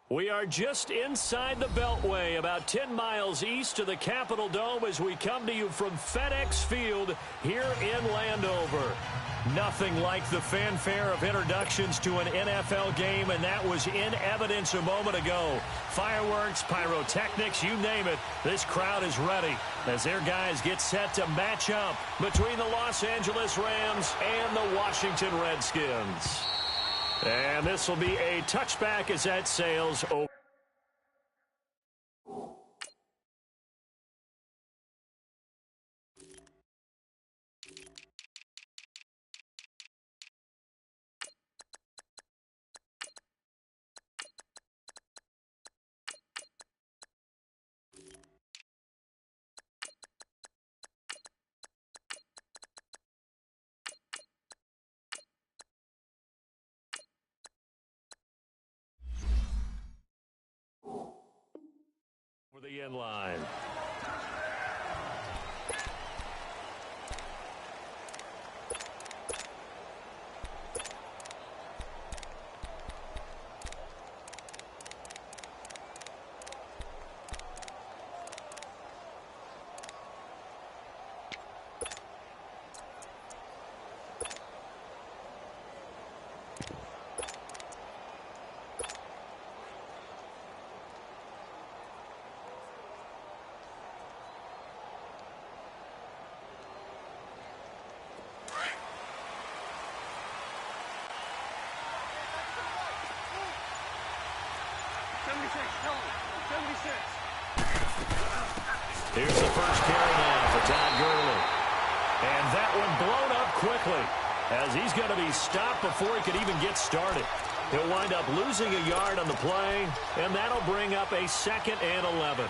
We are just inside the Beltway, about 10 miles east of the Capitol Dome as we come to you from FedEx Field here in Landover. Nothing like the fanfare of introductions to an NFL game, and that was in evidence a moment ago. Fireworks, pyrotechnics, you name it, this crowd is ready as their guys get set to match up between the Los Angeles Rams and the Washington Redskins. And this will be a touchback as that sails over. For the end line. Here's the first carry now for Todd Gurley. And that one blown up quickly as he's going to be stopped before he could even get started. He'll wind up losing a yard on the play, and that'll bring up a 2nd and 11.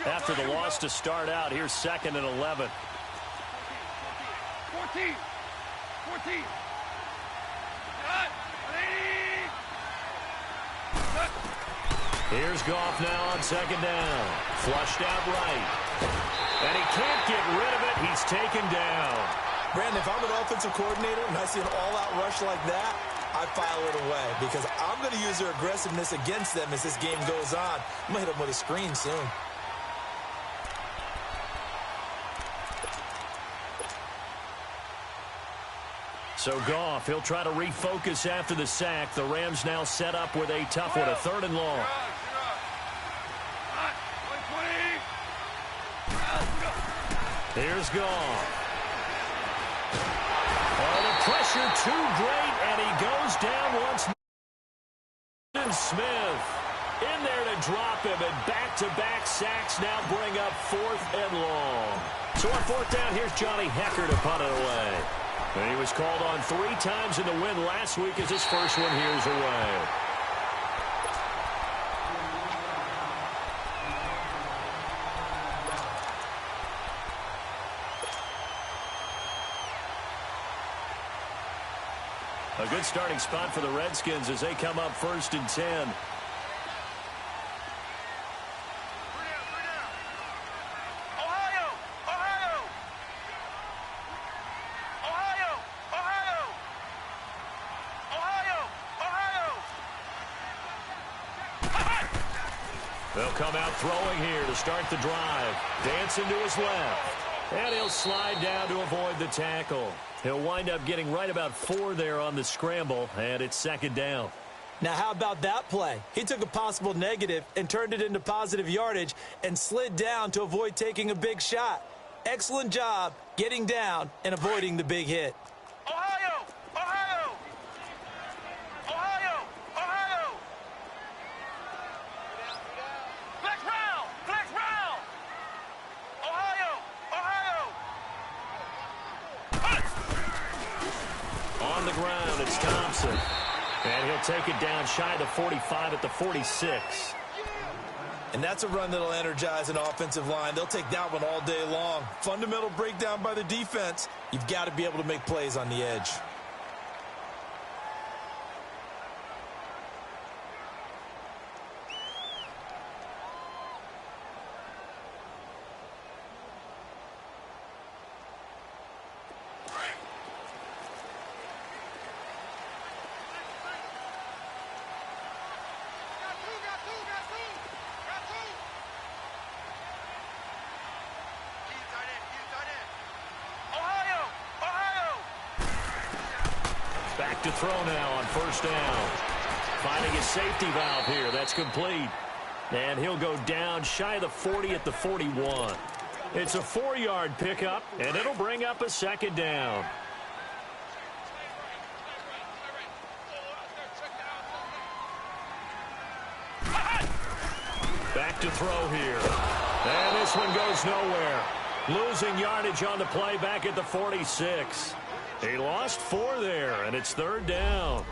After the loss to start out, here's 2nd and 11. 14. Here's Goff now on 2nd down. Flushed out right. And he can't get rid of it. He's taken down. Brandon, if I'm an offensive coordinator and I see an all-out rush like that, I file it away because I'm going to use their aggressiveness against them as this game goes on. I'm going to hit them with a screen soon. So Goff, he'll try to refocus after the sack. The Rams now set up with a tough one, a 3rd and long. Here's Goff. Oh, the pressure too great, and he goes down once. Smith in there to drop him, and back-to-back sacks now bring up 4th and long. So on 4th down, here's Johnny Hecker to punt it away. And he was called on 3 times in the win last week as his first one here's away. A good starting spot for the Redskins as they come up 1st and 10. They'll come out throwing here to start the drive. Dancing to his left. And he'll slide down to avoid the tackle. He'll wind up getting right about 4 there on the scramble, and it's 2nd down. Now, how about that play? He took a possible negative and turned it into positive yardage and slid down to avoid taking a big shot. Excellent job getting down and avoiding the big hit. Ohio! Ohio! Ohio! Ohio! Flex round! Flex round! Ohio! Ohio! On the ground, it's Thompson. And he'll take it down shy of the 45 at the 46. And that's a run that'll energize an offensive line. They'll take that one all day long. Fundamental breakdown by the defense. You've got to be able to make plays on the edge. to throw now on first down. Finding his safety valve here. That's complete. And he'll go down shy of the 40 at the 41. It's a 4-yard pickup, and it'll bring up a second down. Back to throw here. And this one goes nowhere. Losing yardage on the play back at the 46. He lost 4 there, and it's third down.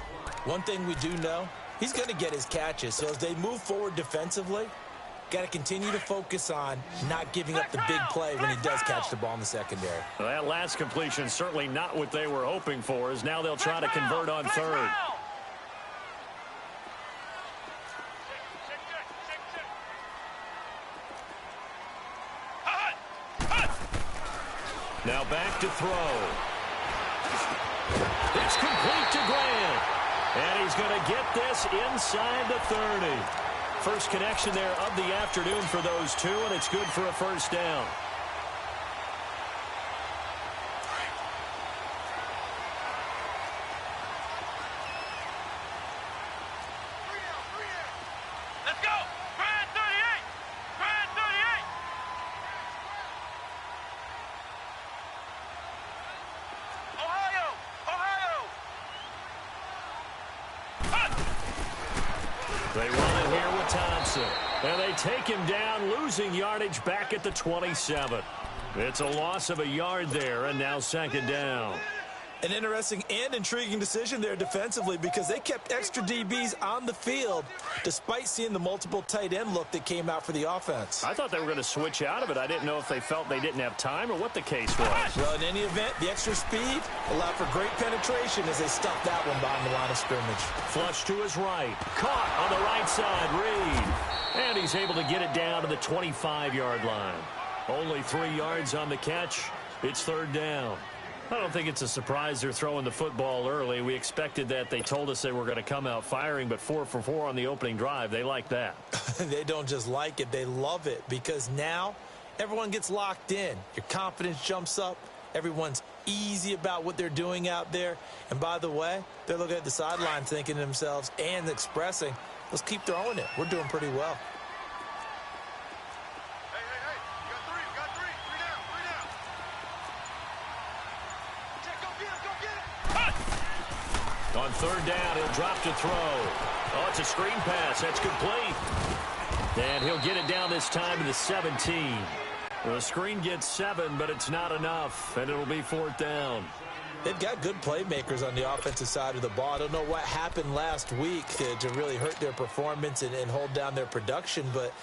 One thing we do know, he's going to get his catches. So as they move forward defensively, got to continue to focus on not giving up the big play when he does catch the ball in the secondary. Well, that last completion certainly not what they were hoping for, as now they'll try to convert on third. Now back to throw. It's complete to Grant. And he's going to get this inside the 30. First connection there of the afternoon for those two, and it's good for a first down. Let's go! Grand 38! Grand 38! Ohio! Ohio! They run it here with Thompson. And they take him down, losing yardage back at the 27. It's a loss of a yard there, and now second down. An interesting and intriguing decision there defensively, because they kept extra DBs on the field despite seeing the multiple tight end look that came out for the offense. I thought they were going to switch out of it. I didn't know if they felt they didn't have time or what the case was. Well, in any event, the extra speed allowed for great penetration as they stuffed that one behind the line of scrimmage. Flush to his right. Caught on the right side, Reed. And he's able to get it down to the 25-yard line. Only 3 yards on the catch. It's third down. I don't think it's a surprise they're throwing the football early. We expected that. They told us they were going to come out firing, but 4 for 4 on the opening drive. They like that. They don't just like it, they love it, because now everyone gets locked in. Your confidence jumps up. Everyone's easy about what they're doing out there. And by the way, they're looking at the sideline thinking to themselves and expressing, let's keep throwing it. We're doing pretty well. On third down, he'll drop to throw. Oh, it's a screen pass. That's complete. And he'll get it down this time to the 17. The screen gets 7, but it's not enough, and it'll be fourth down. They've got good playmakers on the offensive side of the ball. I don't know what happened last week to really hurt their performance and hold down their production, but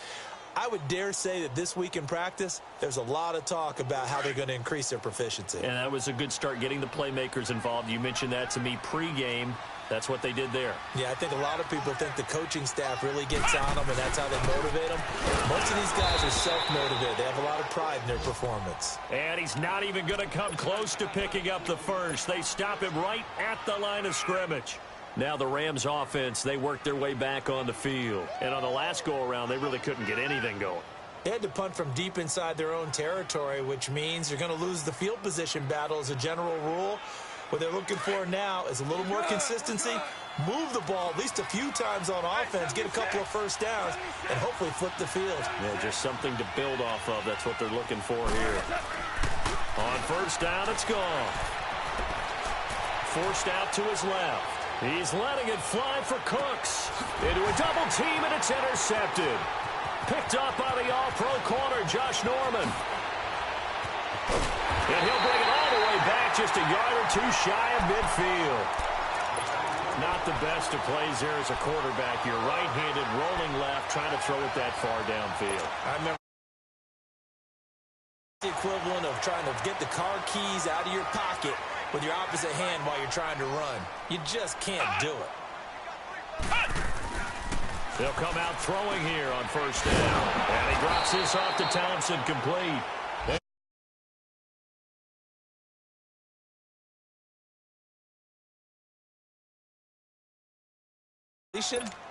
I would dare say that this week in practice, there's a lot of talk about how they're going to increase their proficiency. And that was a good start, getting the playmakers involved. You mentioned that to me pregame. That's what they did there. Yeah, I think a lot of people think the coaching staff really gets on them, and that's how they motivate them. Most of these guys are self-motivated. They have a lot of pride in their performance. And he's not even going to come close to picking up the first. They stop him right at the line of scrimmage. Now the Rams offense, they worked their way back on the field. And on the last go-around, they really couldn't get anything going. They had to punt from deep inside their own territory, which means you're going to lose the field position battle as a general rule. What they're looking for now is a little more consistency, move the ball at least a few times on offense, get a couple of first downs, and hopefully flip the field. Yeah, just something to build off of. That's what they're looking for here. On first down, it's gone. Forced out to his left. He's letting it fly for Cooks. Into a double team, and it's intercepted. Picked up by the all-pro corner, Josh Norman. And he'll bring it all the way back, just a yard or two shy of midfield. Not the best of plays there as a quarterback. You're right-handed, rolling left, trying to throw it that far downfield. I remember the equivalent of trying to get the car keys out of your pocket with your opposite hand while you're trying to run. You just can't do it. They'll come out throwing here on first down. And he drops this off to Thompson, complete.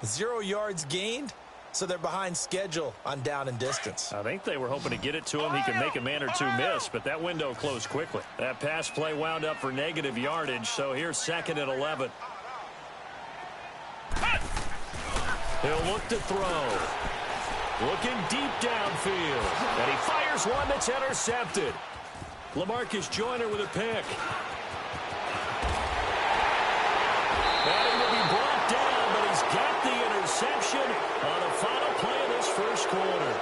0 yards gained, so they're behind schedule on down and distance. I think they were hoping to get it to him. He could make a man or two miss, but that window closed quickly. That pass play wound up for negative yardage, so here's second and 11. He'll look to throw. Looking deep downfield. And he fires one that's intercepted. LaMarcus Joyner with a pick. And he will be brought down, but he's got the interception on the final play of this first quarter.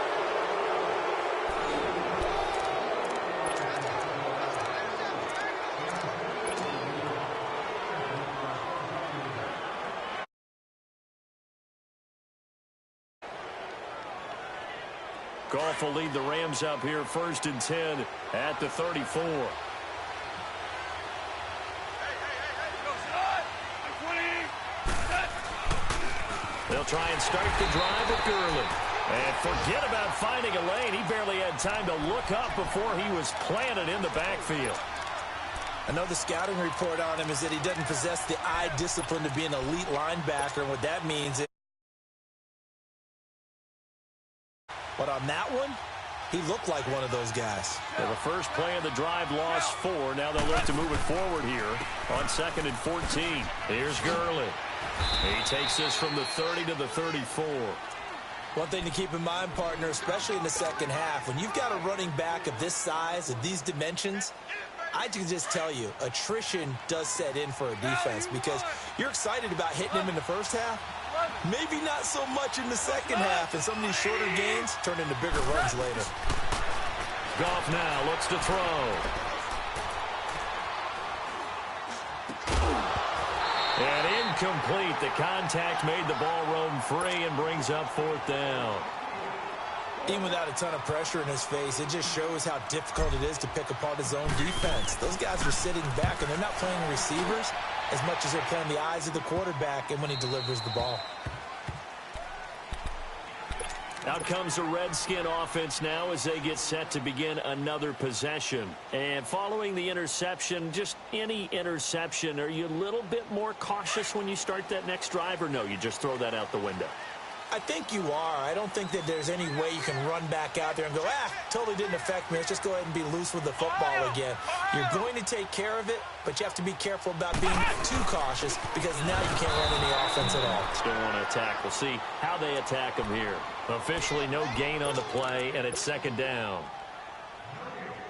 Goff will lead the Rams up here 1st and 10 at the 34. They'll try and start the drive with Gurley. And forget about finding a lane. He barely had time to look up before he was planted in the backfield. I know the scouting report on him is that he doesn't possess the eye discipline to be an elite linebacker. And what that means is, but on that one, he looked like one of those guys. Well, the first play of the drive lost 4. Now they'll look to move it forward here on 2nd and 14. Here's Gurley. He takes this from the 30 to the 34. One thing to keep in mind, partner, especially in the second half, when you've got a running back of this size, of these dimensions, I can just tell you, attrition does set in for a defense because you're excited about hitting him in the first half. Maybe not so much in the second half, and some of these shorter gains turn into bigger runs later. Goff now looks to throw. And incomplete. The contact made the ball roam free and brings up 4th down. Even without a ton of pressure in his face, it just shows how difficult it is to pick apart his own defense. Those guys are sitting back, and they're not playing receivers as much as they're playing the eyes of the quarterback and when he delivers the ball. Out comes the Redskin offense now as they get set to begin another possession. And following the interception, just any interception, are you a little bit more cautious when you start that next drive, or no, you just throw that out the window? I think you are. I don't think that there's any way you can run back out there and go, totally didn't affect me. Let's just go ahead and be loose with the football again. You're going to take care of it, but you have to be careful about being too cautious because now you can't run any offense at all. Still want to attack. We'll see how they attack him here. Officially no gain on the play, and it's 2nd down.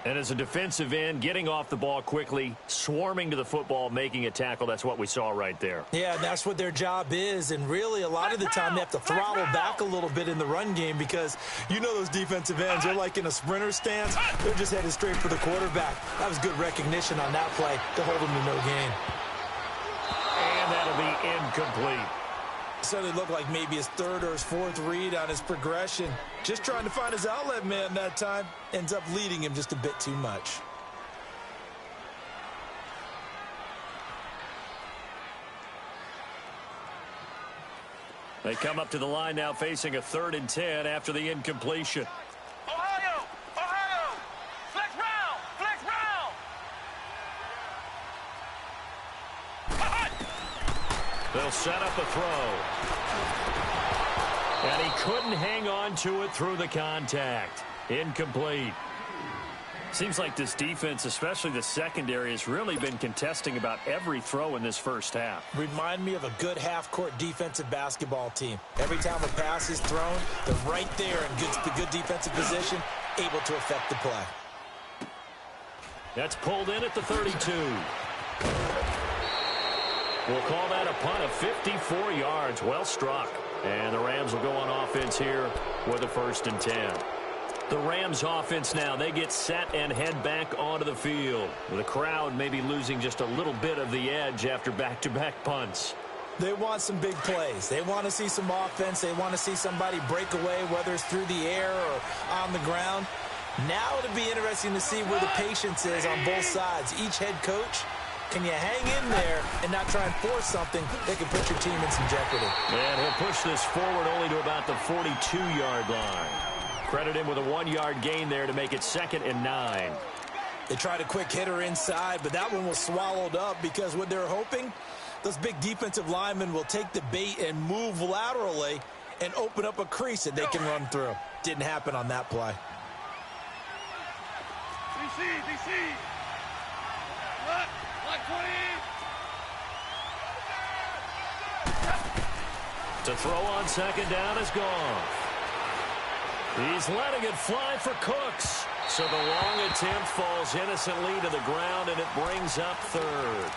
And as a defensive end, getting off the ball quickly, swarming to the football, making a tackle, that's what we saw right there. Yeah, that's what their job is, and really a lot of the time they have to throttle back a little bit in the run game because you know those defensive ends, they're like in a sprinter stance. They're just headed straight for the quarterback. That was good recognition on that play to hold him to no gain. And that'll be incomplete. So it looked like maybe his 3rd or his 4th read on his progression. Just trying to find his outlet man that time. Ends up leading him just a bit too much. They come up to the line now facing a 3rd and 10 after the incompletion. Ohio! Ohio! Flex round! Flex round! They'll set up a throw. And he couldn't hang on to it through the contact. Incomplete. Seems like this defense, especially the secondary, has really been contesting about every throw in this first half. Remind me of a good half-court defensive basketball team. Every time a pass is thrown, they're right there in good defensive position, able to affect the play. That's pulled in at the 32. We'll call that a punt of 54 yards. Well struck. And the Rams will go on offense here with a 1st and 10. The Rams offense now, they get set and head back onto the field. The crowd maybe losing just a little bit of the edge after back-to-back punts. They want some big plays. They want to see some offense. They want to see somebody break away, whether it's through the air or on the ground. Now it'll be interesting to see where the patience is on both sides. Each head coach, can you hang in there and not try and force something that can put your team in some jeopardy? And he'll push this forward only to about the 42-yard line. Credit him with a 1-yard gain there to make it 2nd and 9. They tried a quick hitter inside, but that one was swallowed up because what they're hoping, those big defensive linemen will take the bait and move laterally and open up a crease that they can run through. Didn't happen on that play. DC! Like 20! To throw on second down is gone. He's letting it fly for Cooks. So the long attempt falls innocently to the ground, and it brings up third.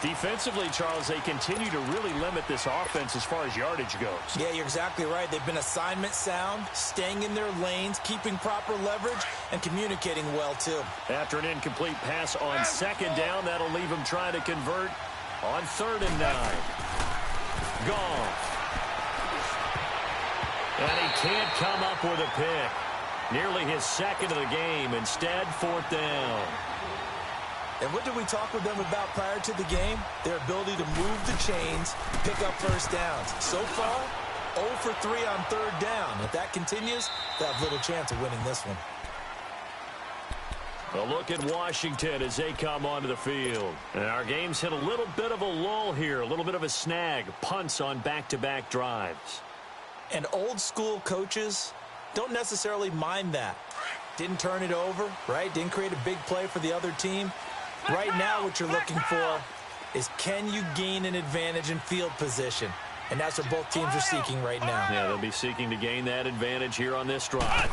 Defensively, Charles, they continue to really limit this offense as far as yardage goes. Yeah, you're exactly right. They've been assignment sound, staying in their lanes, keeping proper leverage, and communicating well, too. After an incomplete pass on second down, that'll leave him trying to convert on 3rd and 9. Gone. And he can't come up with a pick. Nearly his second of the game. Instead, 4th down. And what did we talk with them about prior to the game? Their ability to move the chains, pick up first downs. So far, 0 for 3 on 3rd down. If that continues, they'll have little chance of winning this one. A look at Washington as they come onto the field. And our game's hit a little bit of a lull here, a little bit of a snag. Punts on back-to-back drives. And old-school coaches don't necessarily mind that. Didn't turn it over, right? Didn't create a big play for the other team. Right now, what you're looking for is, can you gain an advantage in field position? And that's what both teams are seeking right now. Yeah, they'll be seeking to gain that advantage here on this drive.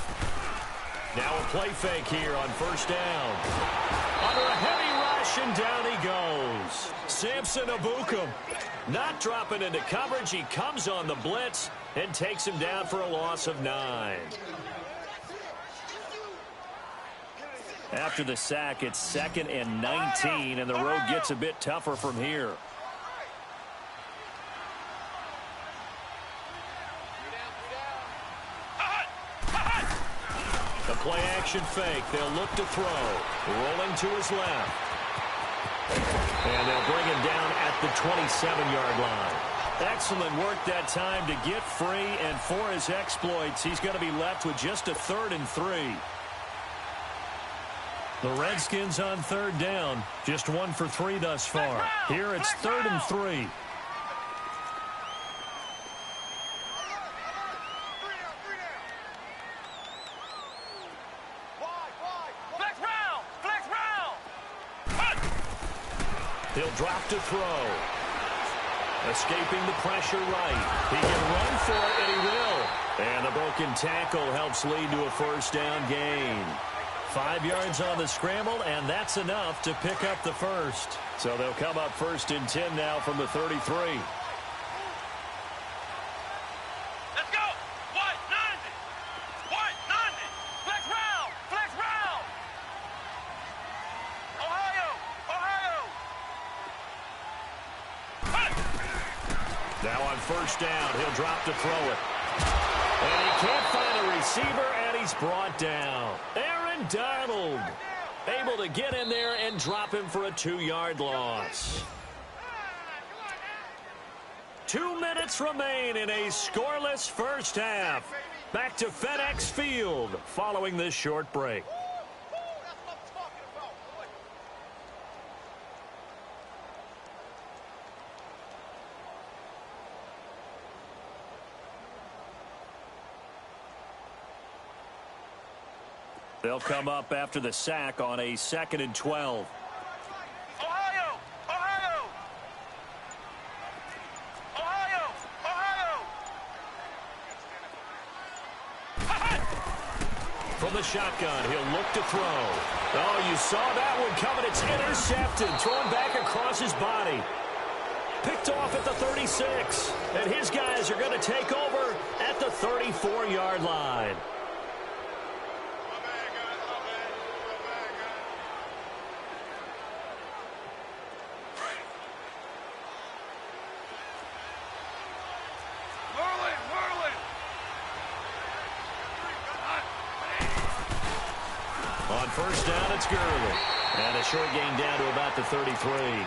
Now a play fake here on 1st down. Under a heavy rush, and down he goes. Samson Abukum not dropping into coverage. He comes on the blitz and takes him down for a loss of 9. After the sack, it's 2nd and 19, and the road gets a bit tougher from here. The play-action fake. They'll look to throw. Rolling to his left. And they'll bring him down at the 27-yard line. Excellent work that time to get free, and for his exploits, he's going to be left with just a 3rd and 3. The Redskins on 3rd down, just 1 for 3 thus far. Here it's 3rd and 3. He'll drop to throw. Escaping the pressure right. He can run for it, and he will. And the broken tackle helps lead to a 1st down gain. 5 yards on the scramble, and that's enough to pick up the 1st. So they'll come up 1st and 10 now from the 33. Let's go! White 90! White 90! Flex round! Flex round! Ohio! Ohio! Now on 1st down, he'll drop to throw it. And he can't find a receiver, and he's brought down. Aaron Donald able to get in there and drop him for a 2-yard loss. 2 minutes remain in a scoreless first half. Back to FedEx Field following this short break. They'll come up after the sack on a 2nd and 12. Ohio! Ohio! Ohio! Ohio! From the shotgun, he'll look to throw. Oh, you saw that one coming. It's intercepted. Thrown back across his body. Picked off at the 36. And his guys are going to take over at the 34-yard line. On 1st down, it's Gurley. And a short gain down to about the 33.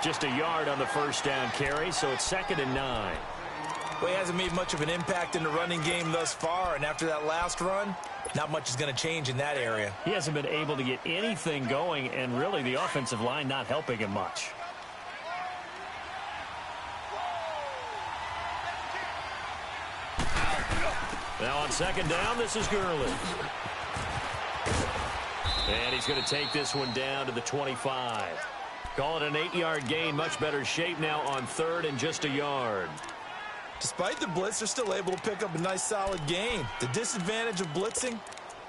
Just a yard on the 1st down carry, so it's 2nd and 9. Well, he hasn't made much of an impact in the running game thus far, and after that last run, not much is going to change in that area. He hasn't been able to get anything going, and really the offensive line not helping him much. Now on 2nd down, this is Gurley. And he's going to take this one down to the 25. Call it an 8-yard gain. Much better shape now on 3rd and just a yard. Despite the blitz, they're still able to pick up a nice solid gain. The disadvantage of blitzing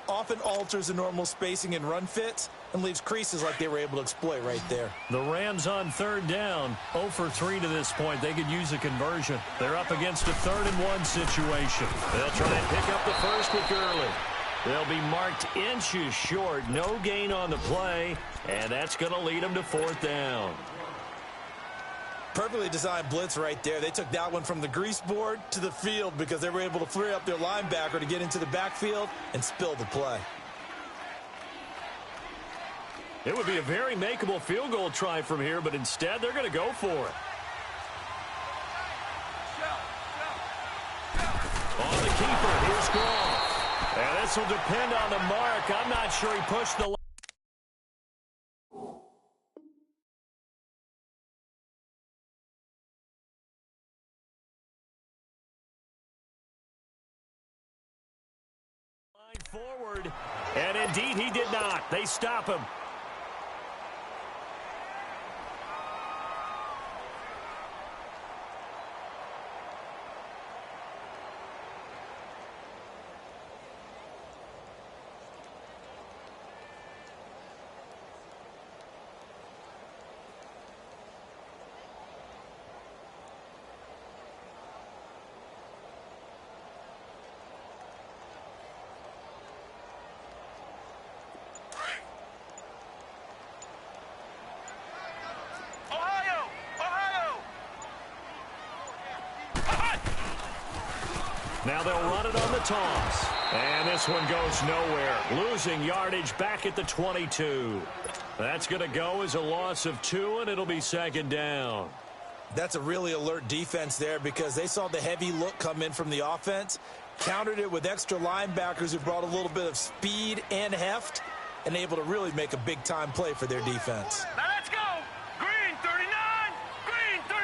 often alters the normal spacing and run fits and leaves creases like they were able to exploit right there. The Rams on third down, 0 for 3 to this point. They could use a conversion. They're up against a 3rd and 1 situation. They'll try and pick up the first with Gurley. They'll be marked inches short. No gain on the play, and that's going to lead them to 4th down. Perfectly designed blitz right there. They took that one from the grease board to the field because they were able to free up their linebacker to get into the backfield and spill the play. It would be a very makeable field goal try from here, but instead they're going to go for it. On the keeper, here's Goff. And this will depend on the mark. I'm not sure he pushed the forward, and indeed he did not. They stop him. Now they'll run it on the toss. And this one goes nowhere. Losing yardage back at the 22. That's going to go as a loss of 2, and it'll be 2nd down. That's a really alert defense there because they saw the heavy look come in from the offense, countered it with extra linebackers who brought a little bit of speed and heft, and able to really make a big-time play for their defense. Now let's go. Green 39. Green 39.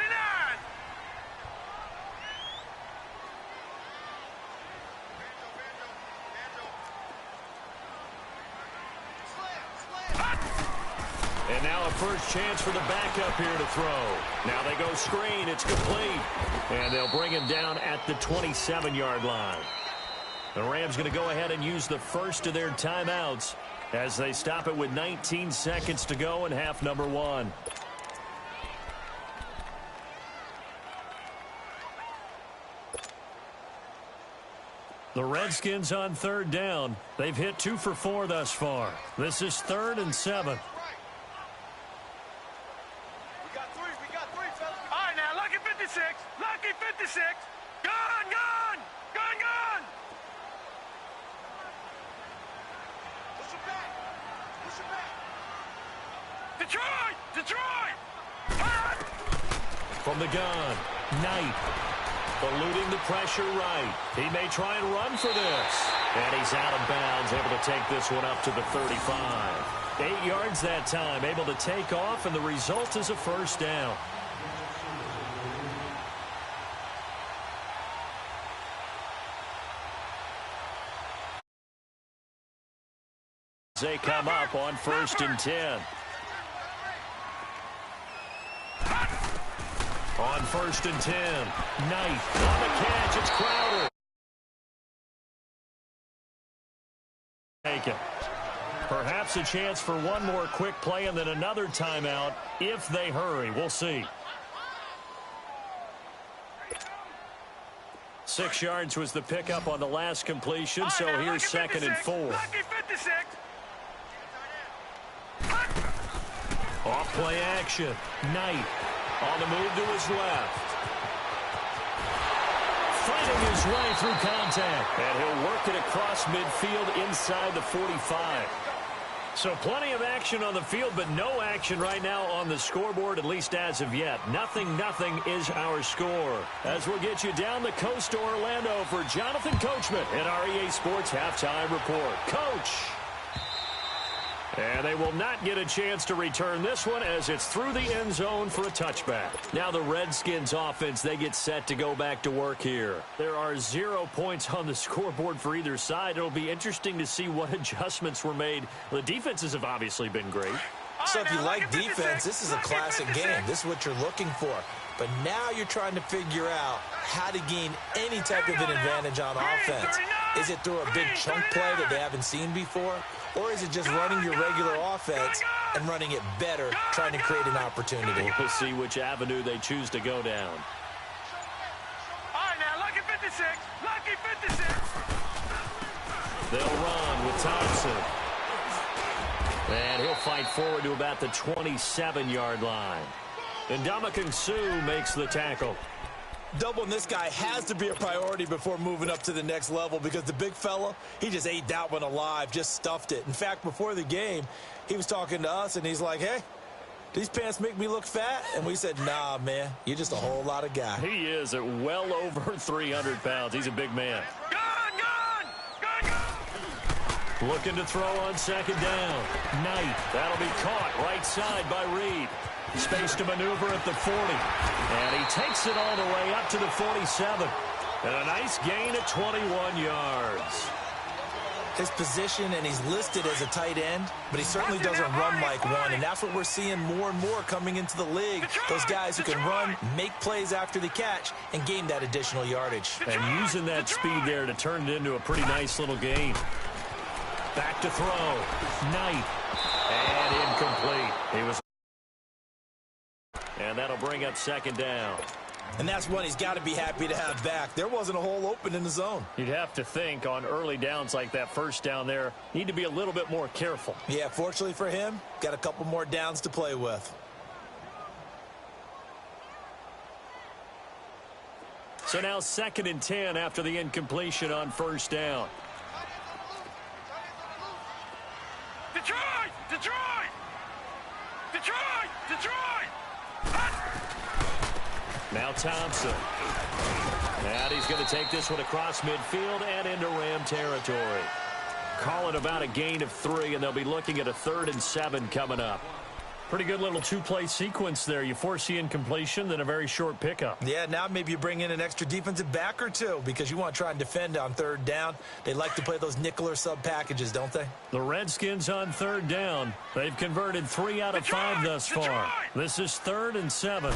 And now a first chance for the backup here to throw. Now they go screen. It's complete. And they'll bring him down at the 27-yard line. The Rams going to go ahead and use the first of their timeouts as they stop it with 19 seconds to go in half number 1. The Redskins on 3rd down. They've hit 2 for 4 thus far. This is 3rd and 7. Lucky 56. Gun, gun. Gun, gun. Push it back. Push it back. Detroit. Detroit. From the gun, Knight. Eluding the pressure right. He may try and run for this. And he's out of bounds, able to take this one up to the 35. 8 yards that time, able to take off, and the result is a first down. They come up on 1st and 10. On 1st and 10, Knight on the catch. It's Crowder. Taken. Perhaps a chance for one more quick play and then another timeout if they hurry. We'll see. 6 yards was the pickup on the last completion, so here's 2nd and 4. Lucky 56. Off play action. Knight on the move to his left. Fighting his way through contact. And he'll work it across midfield inside the 45. So plenty of action on the field, but no action right now on the scoreboard, at least as of yet. 0-0 is our score. As we'll get you down the coast to Orlando for Jonathan Coachman in our EA Sports Halftime Report. Coach! And they will not get a chance to return this one as it's through the end zone for a touchback. Now the Redskins offense, they get set to go back to work here. There are 0 points on the scoreboard for either side. It'll be interesting to see what adjustments were made. The defenses have obviously been great. So if you like defense, this is a classic game. This is what you're looking for. But now you're trying to figure out how to gain any type of an advantage on offense. Is it through a big chunk play that they haven't seen before? Or is it just running your regular offense and running it better, trying to create an opportunity? We'll see which avenue they choose to go down. All right, now, lucky 56. Lucky 56. They'll run with Thompson. And he'll fight forward to about the 27-yard line. And Ndamukong Suh makes the tackle. Doubling this guy has to be a priority before moving up to the next level because the big fella, he just ate that one alive, just stuffed it. In fact, before the game, he was talking to us, and he's like, hey, these pants make me look fat? And we said, nah, man, you're just a whole lot of guy. He is at well over 300 pounds. He's a big man. Looking to throw on second down. Knight. That'll be caught right side by Reed. Space to maneuver at the 40. And he takes it all the way up to the 47. And a nice gain at 21 yards. His position, and he's listed as a tight end, but he certainly doesn't run like one. And that's what we're seeing more and more coming into the league. Those guys who can run, make plays after the catch, and gain that additional yardage. And using that speed there to turn it into a pretty nice little gain. Back to throw. Knight. And incomplete. And that'll bring up second down. And that's one he's got to be happy to have back. There wasn't a hole open in the zone. You'd have to think on early downs like that first down there, need to be a little bit more careful. Yeah, fortunately for him, got a couple more downs to play with. So now 2nd and 10 after the incompletion on first down. Detroit! Detroit! Detroit! Detroit! Now Thompson. And he's going to take this one across midfield and into Ram territory. Call it about a gain of 3, and they'll be looking at a 3rd and 7 coming up. Pretty good little two-play sequence there. You force the incompletion, then a very short pickup. Yeah, now maybe you bring in an extra defensive back or two because you want to try and defend on 3rd down. They like to play those nickel or sub packages, don't they? The Redskins on 3rd down. They've converted 3 out of 5 thus far. This is 3rd and 7.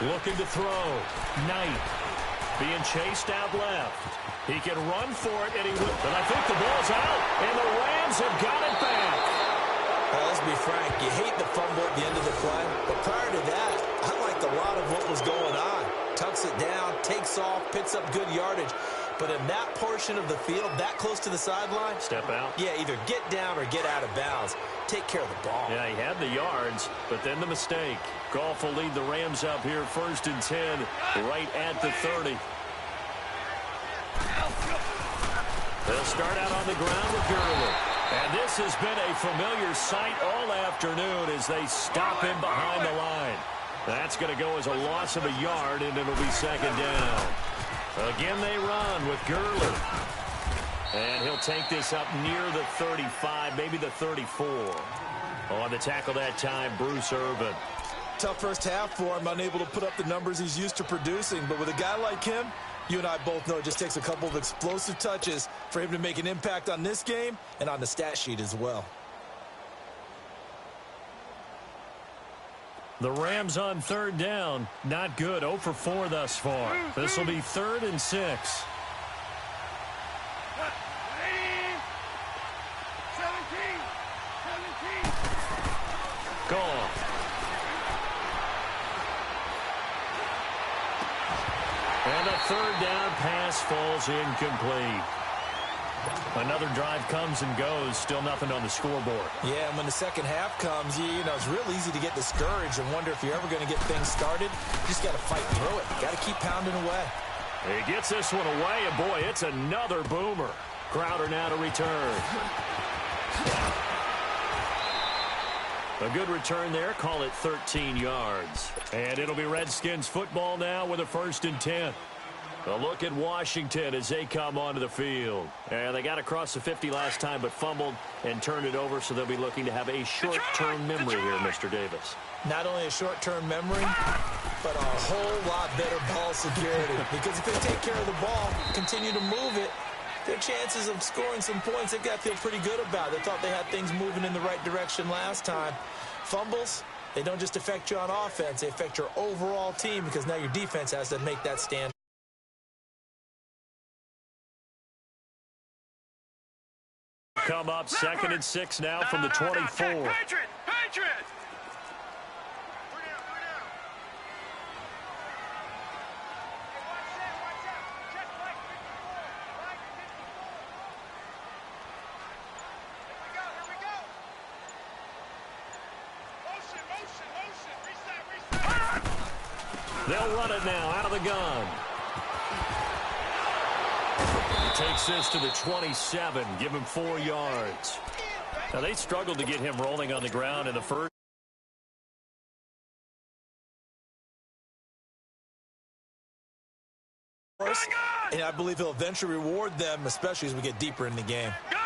Looking to throw. Knight being chased out left. He can run for it, and he will. But I think the ball's out, and the Rams have got it back. Well, let's be frank. You hate the fumble at the end of the play. But prior to that, I liked a lot of what was going on. Tucks it down, takes off, picks up good yardage. But in that portion of the field, that close to the sideline. Step out. Yeah, either get down or get out of bounds. Take care of the ball. Yeah, he had the yards, but then the mistake. Goff will lead the Rams up here 1st and 10, right at the 30. They'll start out on the ground with Gurley. And this has been a familiar sight all afternoon as they stop him behind the line. That's going to go as a loss of a yard, and it'll be 2nd down. Again, they run with Gurley. And he'll take this up near the 35, maybe the 34. On the tackle that time, Bruce Irvin. Tough first half for him, unable to put up the numbers he's used to producing. But with a guy like him, you and I both know it just takes a couple of explosive touches for him to make an impact on this game and on the stat sheet as well. The Rams on 3rd down. Not good. 0 for 4 thus far. This will be 3rd and 6. 17. Gone. And a 3rd down pass falls incomplete. Another drive comes and goes. Still nothing on the scoreboard. Yeah, and when the second half comes, you know, it's real easy to get discouraged and wonder if you're ever going to get things started. You just got to fight through it. Got to keep pounding away. He gets this one away, and boy, it's another boomer. Crowder now to return. A good return there. Call it 13 yards. And it'll be Redskins football now with a 1st and 10. A look at Washington as they come onto the field. And they got across the 50 last time but fumbled and turned it over, so they'll be looking to have a short-term memory here, Mr. Davis. Not only a short-term memory, but a whole lot better ball security. Because if they take care of the ball, continue to move it, their chances of scoring some points, they've got to feel pretty good about it. They thought they had things moving in the right direction last time. Fumbles, they don't just affect you on offense. They affect your overall team because now your defense has to make that stand. Come up 2nd and 6 now from the 24. Patriot! They'll run it now out of the gun. Takes this to the 27. Give him 4 yards. Now, they struggled to get him rolling on the ground in the first. And I believe he'll eventually reward them, especially as we get deeper in the game. Gun!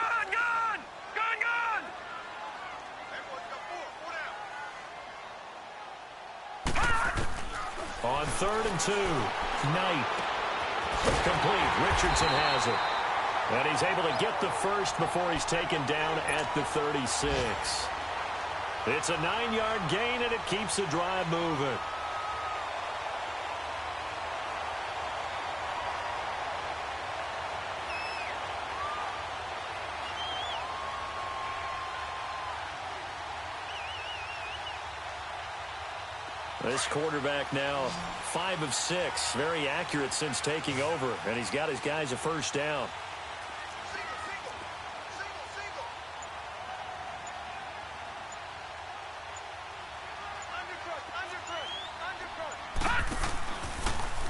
On 3rd and 2. Knight. Complete. Richardson has it. And he's able to get the first before he's taken down at the 36. It's a 9-yard gain, and it keeps the drive moving. This quarterback now 5 of 6. Very accurate since taking over. And he's got his guys a first down.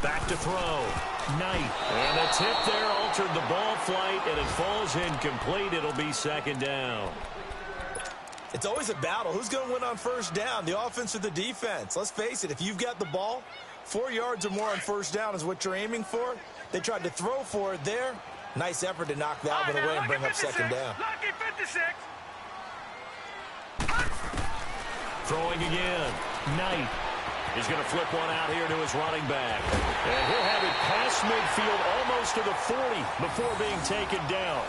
Back to throw. Knight. And a tip there altered the ball flight, and it falls incomplete. It'll be 2nd down. It's always a battle. Who's going to win on first down, the offense or the defense? Let's face it, if you've got the ball, 4 yards or more on first down is what you're aiming for. They tried to throw for it there. Nice effort to knock that one away and bring up 2nd down. Lucky 56. Throwing again. Knight is going to flip one out here to his running back. And he'll have it past midfield almost to the 40 before being taken down.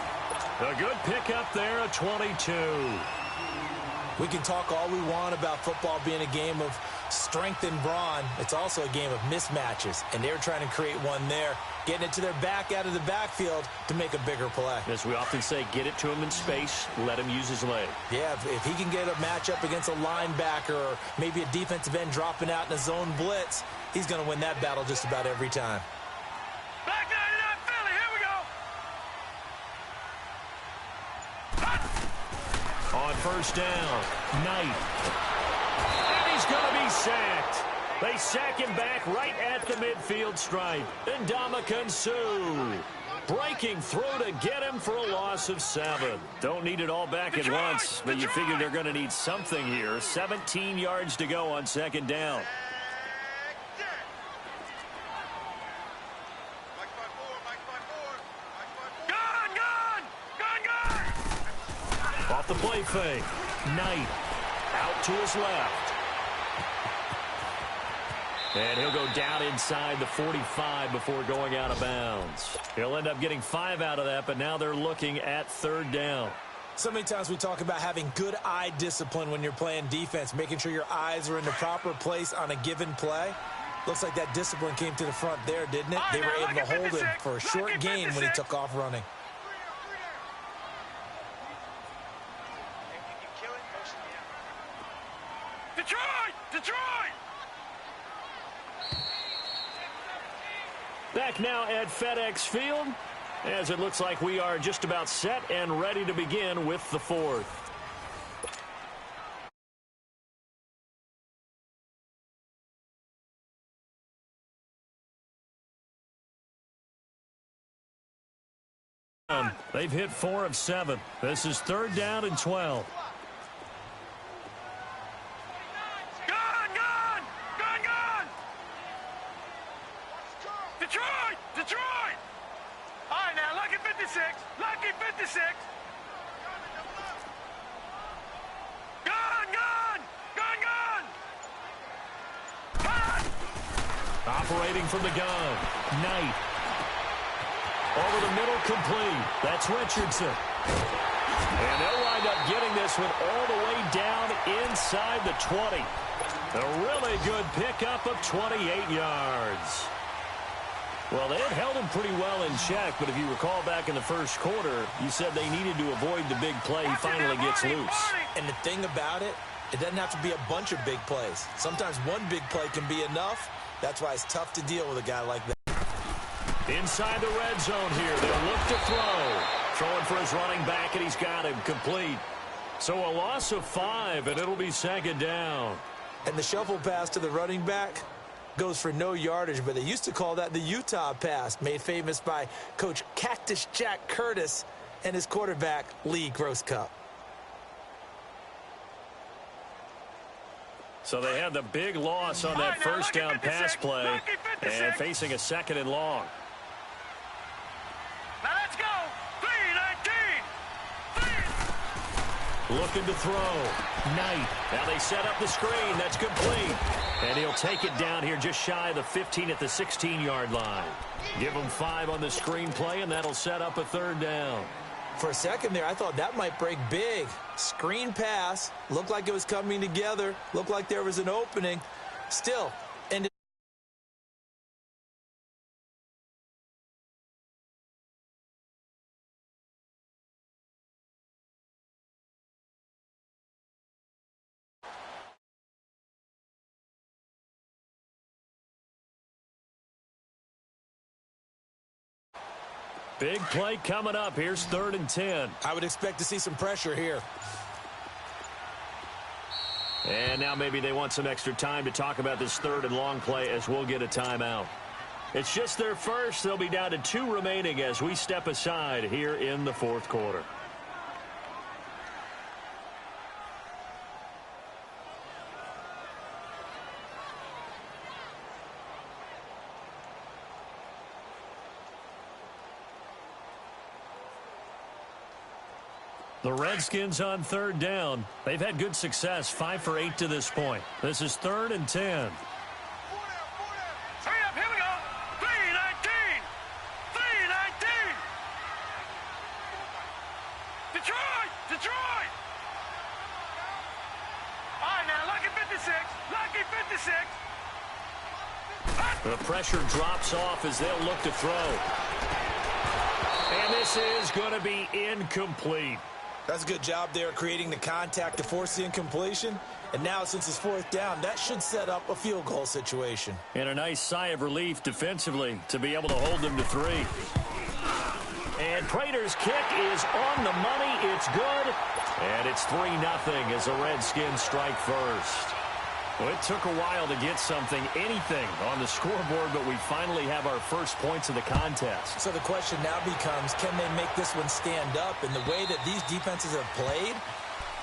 A good pickup there, a 22. We can talk all we want about football being a game of strength and brawn. It's also a game of mismatches, and they're trying to create one there, getting it to their back out of the backfield to make a bigger play. As we often say, get it to him in space, let him use his leg. Yeah, if he can get a matchup against a linebacker or maybe a defensive end dropping out in a zone blitz, he's going to win that battle just about every time. Back 99 Philly, here we go. On first down, Knight. And he's going to be sacked. They sack him back right at the midfield stripe. And Ndamukong Suh breaking through to get him for a loss of 7. Don't need it all back at once, but you figure they're going to need something here. 17 yards to go on 2nd down. Off the play fake. Knight out to his left. And he'll go down inside the 45 before going out of bounds. He'll end up getting 5 out of that, but now they're looking at 3rd down. So many times we talk about having good eye discipline when you're playing defense, making sure your eyes are in the proper place on a given play. Looks like that discipline came to the front there, didn't it? They were able to hold him for a short gain when he took off running. Detroit! Back now at FedEx Field, as it looks like we are just about set and ready to begin with the 4th. They've hit 4 of 7. This is 3rd down and 12. Detroit! All right, now, lucky 56. Lucky 56. Gun! Operating from the gun. Knight. Over the middle, complete. That's Richardson. And they'll wind up getting this one all the way down inside the 20. A really good pickup of 28 yards. Well, they had held him pretty well in check, but if you recall back in the first quarter, you said they needed to avoid the big play. He finally gets loose. And the thing about it, it doesn't have to be a bunch of big plays. Sometimes one big play can be enough. That's why it's tough to deal with a guy like that. Inside the red zone here, they'll look to throw. Throwing for his running back, and he's got him complete. So a loss of 5, and it'll be second down. And the shuffle pass to the running back goes for no yardage, but they used to call that the Utah pass, made famous by Coach Cactus Jack Curtis and his quarterback, Lee Grosscup. So they had the big loss on that first down pass play and facing a second and long. Now let's go. 3-19. Looking to throw. Knight. Now they set up the screen. That's complete. And he'll take it down here just shy of the 15 at the 16-yard line. Give him 5 on the screen play, and that'll set up a third down. For a second there, I thought that might break big. Screen pass. Looked like it was coming together. Looked like there was an opening. Still, ended. Big play coming up. Here's 3rd and 10. I would expect to see some pressure here. And now maybe they want some extra time to talk about this 3rd and long play as we'll get a timeout. It's just their first. They'll be down to 2 remaining as we step aside here in the 4th quarter. The Redskins on 3rd down. They've had good success, 5 for 8 to this point. This is 3rd and 10. Hurry up, here we go. 3-19. 3-19. Detroit! Detroit! All right, now, lucky 56. Lucky 56. The pressure drops off as they'll look to throw. And this is going to be incomplete. That's a good job there creating the contact to force the incompletion. And now since it's 4th down, that should set up a field goal situation. And a nice sigh of relief defensively to be able to hold them to 3. And Prater's kick is on the money. It's good. And it's 3-0 as the Redskins strike first. Well, it took a while to get anything on the scoreboard, but we finally have our first points of the contest. So the question now becomes, can they make this one stand up? And the way that these defenses have played,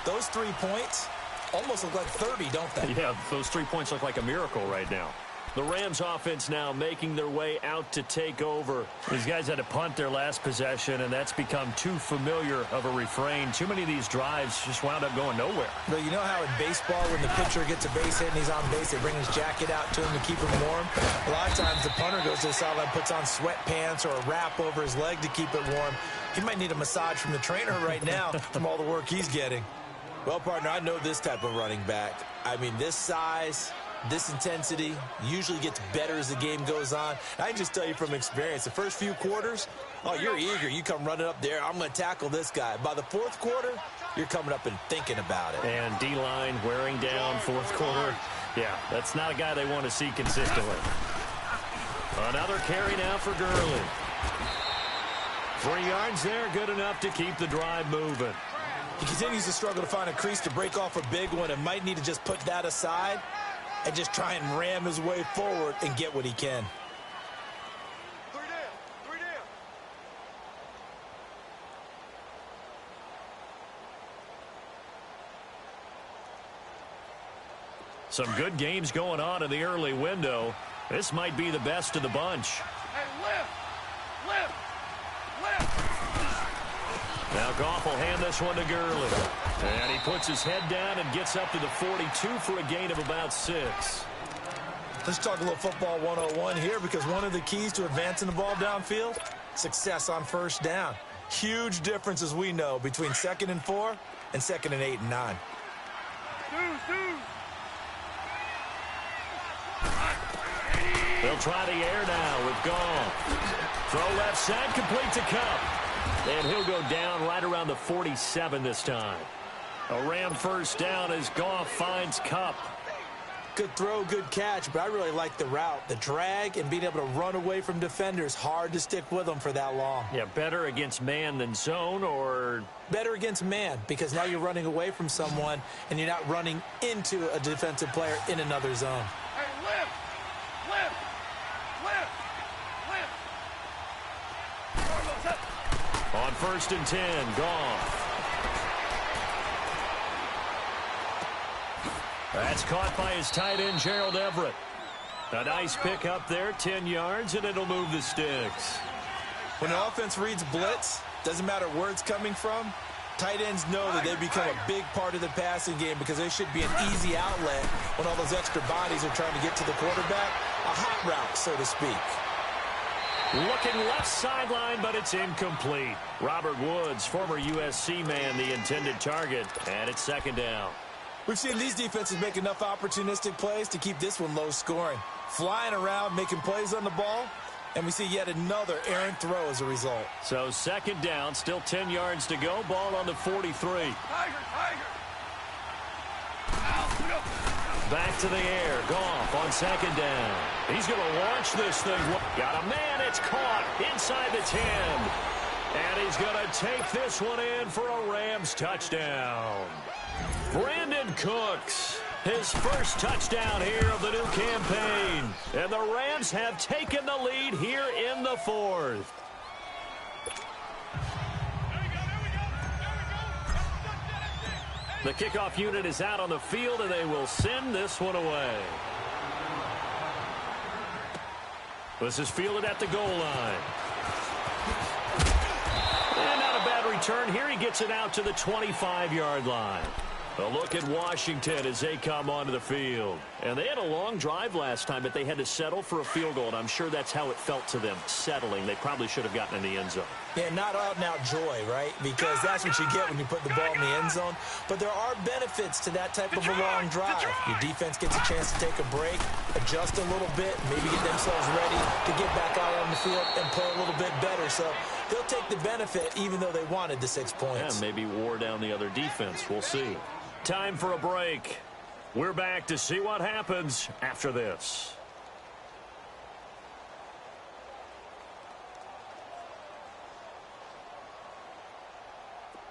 those 3 points almost look like 30, don't they? Yeah, those 3 points look like a miracle right now. The Rams offense now making their way out to take over. These guys had to punt their last possession, and that's become too familiar of a refrain. Too many of these drives just wound up going nowhere. But you know how in baseball, when the pitcher gets a base hit and he's on base, they bring his jacket out to him to keep him warm? A lot of times the punter goes to the sideline, puts on sweatpants or a wrap over his leg to keep it warm. He might need a massage from the trainer right now from all the work he's getting. Well, partner, I know this type of running back. I mean, this size, this intensity usually gets better as the game goes on. I can just tell you from experience, the first few quarters, oh, you're eager. You come running up there, I'm going to tackle this guy. By the 4th quarter, you're coming up and thinking about it. And D-line wearing down 4th quarter. Yeah, that's not a guy they want to see consistently. Another carry now for Gurley. 3 yards there, good enough to keep the drive moving. He continues to struggle to find a crease to break off a big one and might need to just put that aside and just try and ram his way forward and get what he can. 3 down. 3 down. Some good games going on in the early window. This might be the best of the bunch. Hey, lift. Lift. Lift. Now Goff will hand this one to Gurley. And he puts his head down and gets up to the 42 for a gain of about 6. Let's talk a little football 101 here, because one of the keys to advancing the ball downfield Success on first down. Huge difference, as we know, between 2nd and 4 and 2nd and 8 and 9. They'll try the air now with Goff. Throw left side, complete to Cup. And he'll go down right around the 47 this time. A Ram first down as Goff finds Cup. Good throw, good catch, but I really like the route. The drag and being able to run away from defenders, hard to stick with them for that long. Yeah, better against man than zone, or? Better against man, because now you're running away from someone and you're not running into a defensive player in another zone. Hey, lift! On 1st and 10, Goff. That's caught by his tight end, Gerald Everett. A nice pick up there, 10 yards, and it'll move the sticks. When the offense reads blitz, doesn't matter where it's coming from, tight ends know that they become a big part of the passing game because they should be an easy outlet when all those extra bodies are trying to get to the quarterback. A hot route, so to speak. Looking left sideline, but it's incomplete. Robert Woods, former USC man, the intended target, and it's 2nd down. We've seen these defenses make enough opportunistic plays to keep this one low scoring. Flying around, making plays on the ball, and we see yet another errant throw as a result. So 2nd down, still 10 yards to go. Ball on the 43. Back to the air. Goff on 2nd down. He's going to launch this thing. Got a man. It's caught inside the 10. And he's going to take this one in for a Rams touchdown. Brandon Cooks, his first touchdown here of the new campaign. And the Rams have taken the lead here in the 4th. The kickoff unit is out on the field, and they will send this one away. This is fielded at the goal line. And not a bad return here. He gets it out to the 25-yard line. A look at Washington as they come onto the field. And they had a long drive last time, but they had to settle for a field goal, and I'm sure that's how it felt to them, settling. They probably should have gotten in the end zone. Yeah, not out-and-out joy, right? Because that's what you get when you put the ball in the end zone. But there are benefits to that type of a long drive. Your defense gets a chance to take a break, adjust a little bit, maybe get themselves ready to get back out on the field and play a little bit better. So they'll take the benefit even though they wanted the 6 points. Yeah, maybe wore down the other defense. We'll see. Time for a break. We're back to see what happens after this.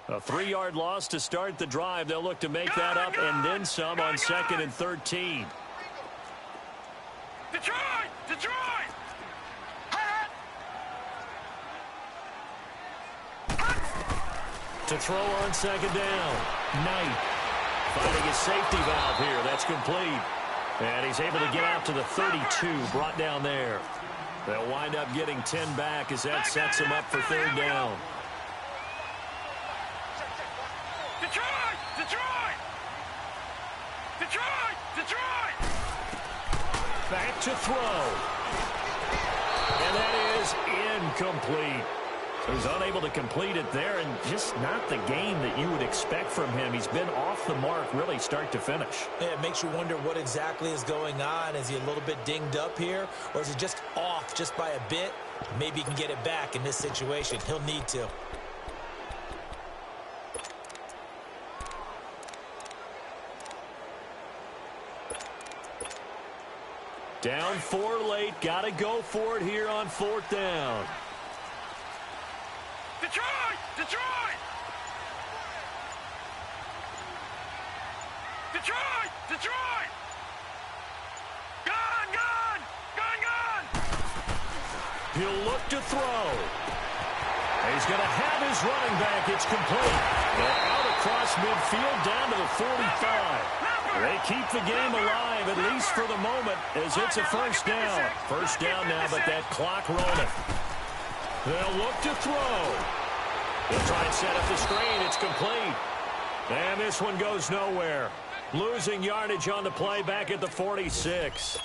A 3-yard loss to start the drive. They'll look to make that up and then some on 2nd and 13. Detroit! To throw on 2nd down. Knight finding his safety valve here. That's complete. And he's able to get out to the 32, brought down there. They'll wind up getting 10 back as that sets them up for 3rd down. Detroit! Back to throw. And that is incomplete. So he's unable to complete it there, and just not the game that you would expect from him. He's been off the mark really start to finish. Yeah, it makes you wonder what exactly is going on. Is he a little bit dinged up here, or is he just off just by a bit? Maybe he can get it back in this situation. He'll need to. Down 4 late. Got to go for it here on 4th down. Detroit! Gone! He'll look to throw. He's going to have his running back. It's complete. And out across midfield down to the 45. They keep the game alive, at least for the moment, as it's a 1st down. 1st down now, but that clock rolling. They'll look to throw. They'll try and set up the screen. It's complete. And this one goes nowhere. Losing yardage on the play back at the 46.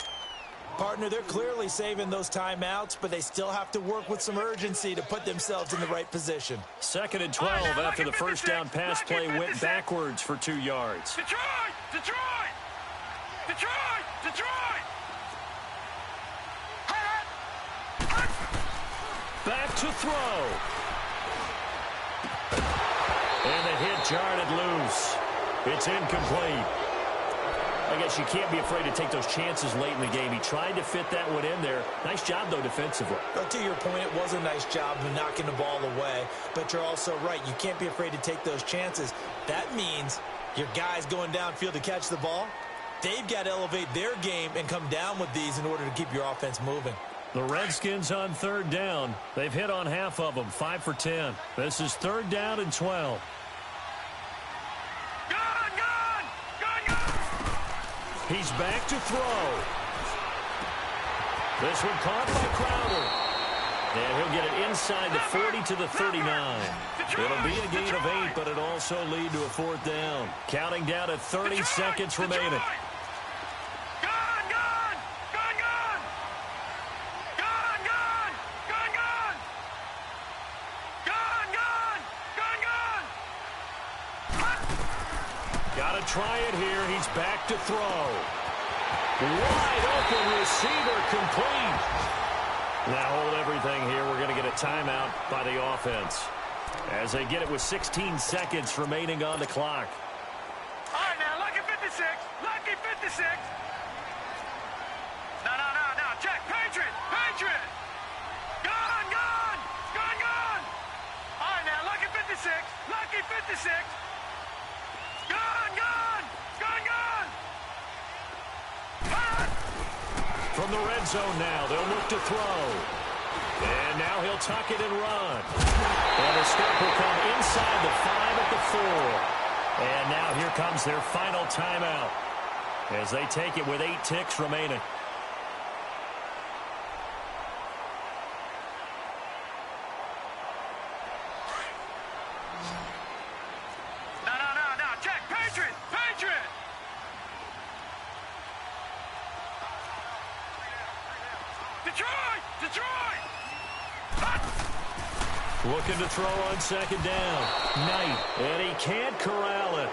Partner, they're clearly saving those timeouts, but they still have to work with some urgency to put themselves in the right position. 2nd and 12 after the first down pass play went backwards for 2 yards. Detroit! Detroit! Detroit! Detroit! Back to throw. And the hit jarred it loose. It's incomplete. I guess you can't be afraid to take those chances late in the game. He tried to fit that one in there. Nice job, though, defensively. But to your point, it was a nice job of knocking the ball away. But you're also right. You can't be afraid to take those chances. That means your guys going downfield to catch the ball, they've got to elevate their game and come down with these in order to keep your offense moving. The Redskins on 3rd down. They've hit on half of them, 5 for 10. This is 3rd down and 12. He's back to throw. This one caught by Crowder. And he'll get it inside the 40 to the 39. It'll be a gain of 8, but it also lead to a 4th down. Counting down at 30 seconds remaining. Got to try it here. He's back to throw. Wide open receiver complete. Now hold everything here. We're going to get a timeout by the offense as they get it with 16 seconds remaining on the clock. All right, now, lucky 56. Lucky 56. No. Check. Patriot. Patriot. Gone. All right, now, lucky 56. Lucky 56. Gone. From the red zone now, they'll look to throw. And now he'll tuck it and run. And the step will come inside the 5 at the 4. And now here comes their final timeout as they take it with 8 ticks remaining. No. Check. Patriot. Detroit. Looking to throw on 2nd down. Knight. And he can't corral it.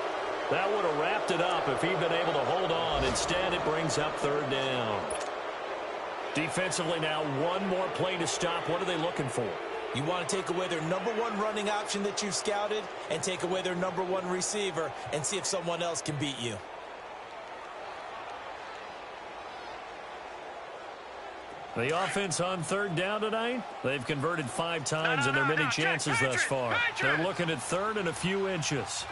That would have wrapped it up if he'd been able to hold on. Instead, it brings up 3rd down. Defensively now, one more play to stop. What are they looking for? You want to take away their #1 running option that you've scouted and take away their #1 receiver and see if someone else can beat you. The offense on 3rd down tonight, they've converted 5 times in their many chances thus far. They're looking at 3rd and a few inches.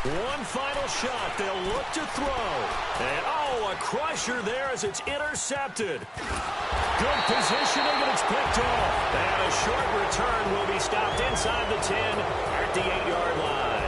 One final shot. They'll look to throw. And, a crusher there as it's intercepted. Good positioning, and it's picked off. And a short return will be stopped inside the 10 at the 8-yard line.